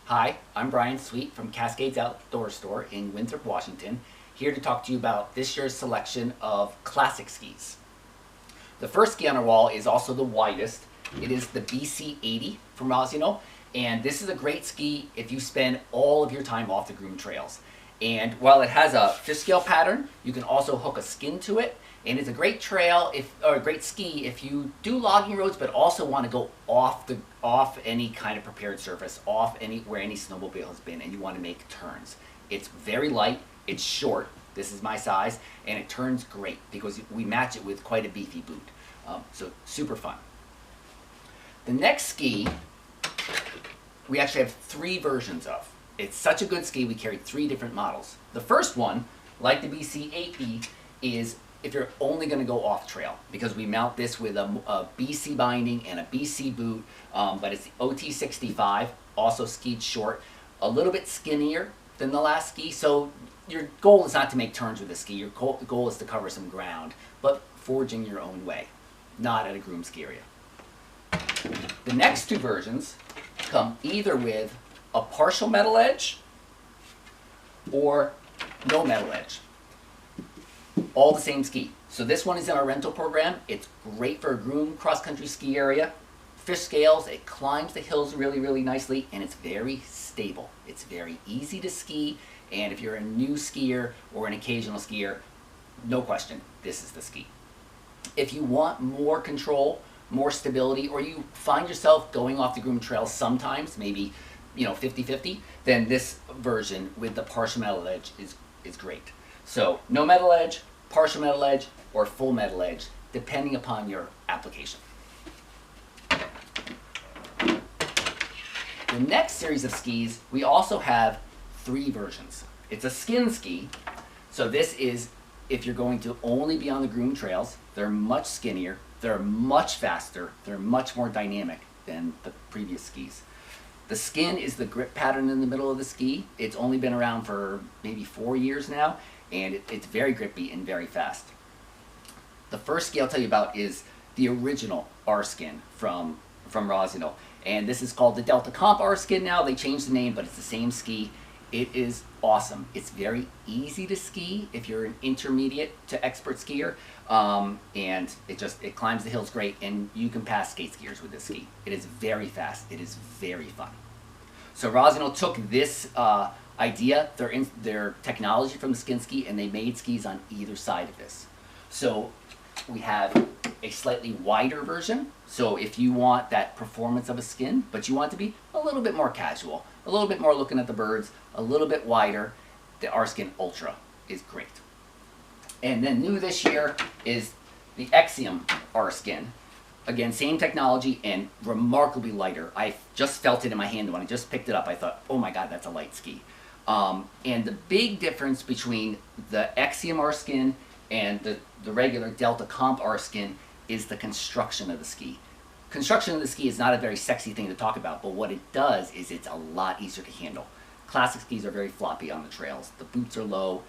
Hi, I'm Brian Sweet from Cascades Outdoor Store in Winthrop, Washington, here to talk to you about this year's selection of classic skis. The first ski on our wall is also the widest. It is the BC80 from Rosino, and this is a great ski if you spend all of your time off the groomed trails. And while it has a fish scale pattern, you can also hook a skin to it, and it's a great trail or a great ski if you do logging roads but also want to go off any kind of prepared surface, off where any snowmobile has been, and you want to make turns. It's very light, it's short, this is my size, and it turns great because we match it with quite a beefy boot. So super fun. The next ski we actually have 3 versions of. It's such a good ski, we carried 3 different models. The first one, like the BC8E, is if you're only going to go off trail, because we mount this with a BC binding and a BC boot, but it's the OT65, also skied short, a little bit skinnier than the last ski, so your goal is not to make turns with the ski, your goal is to cover some ground, but forging your own way, not at a groomed ski area. The next 2 versions come either with a partial metal edge or no metal edge. All the same ski. So this one is in our rental program. It's great for a groomed cross-country ski area. Fish scales, it climbs the hills really, really nicely, and it's very stable. It's very easy to ski, and if you're a new skier or an occasional skier, no question, this is the ski. If you want more control, more stability, or you find yourself going off the groomed trails sometimes, maybe 50-50, then this version with the partial metal edge is great. So no metal edge, partial metal edge, or full metal edge, depending upon your application. The next series of skis, we also have 3 versions. It's a skin ski, so this is if you're going to only be on the groomed trails. They're much skinnier, they're much faster, they're much more dynamic than the previous skis. The skin is the grip pattern in the middle of the ski. It's only been around for maybe 4 years now, and it's very grippy and very fast. The first ski I'll tell you about is the original R-Skin from Rosino, and this is called the Delta Comp R-Skin now. They changed the name, but it's the same ski. It is awesome. It's very easy to ski if you're an intermediate to expert skier, and it climbs the hills great, and you can pass skate skiers with this ski. It is very fast. It is very fun. So Rosino took this idea, their technology from the skin ski, and they made skis on either side of this. So we have a slightly wider version. So if you want that performance of a skin, but you want to be a little bit more casual, a little bit more looking at the birds, a little bit wider, the R-Skin Ultra is great. And then new this year is the Exium R-Skin. Again, same technology and remarkably lighter. I just felt it in my hand when I just picked it up. I thought, oh my God, that's a light ski. And the big difference between the Exium R-Skin and the regular Delta Comp R-Skin is the construction of the ski. Construction of the ski is not a very sexy thing to talk about, but what it does is it's a lot easier to handle. Classic skis are very floppy on the trails. The boots are low.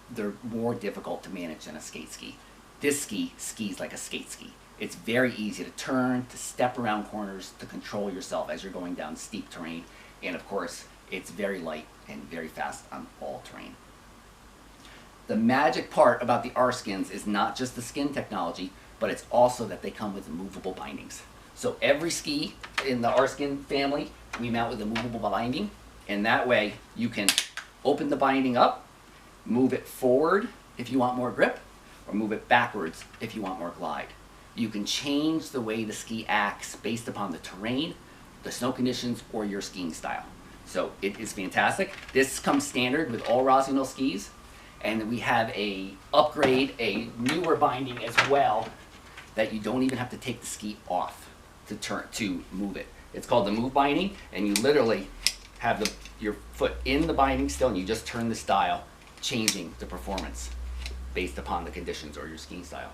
They're more difficult to manage than a skate ski. This ski skis like a skate ski. It's very easy to turn, to step around corners, to control yourself as you're going down steep terrain. And of course, it's very light and very fast on all terrain. The magic part about the R-Skins is not just the skin technology, but it's also that they come with movable bindings. So every ski in the R-Skin family, we mount with a movable binding, and that way you can open the binding up, move it forward if you want more grip, or move it backwards if you want more glide. You can change the way the ski acts based upon the terrain, the snow conditions, or your skiing style. So it is fantastic. This comes standard with all Rosino skis, and we have a newer binding as well that you don't even have to take the ski off to move it. It's called the move binding, and you literally have your foot in the binding still, and you just turn the dial, changing the performance based upon the conditions or your skiing style.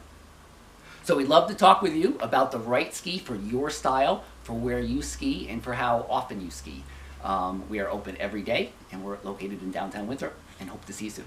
So we'd love to talk with you about the right ski for your style, for where you ski, and for how often you ski. We are open every day, and we're located in downtown Winthrop, and hope to see you soon.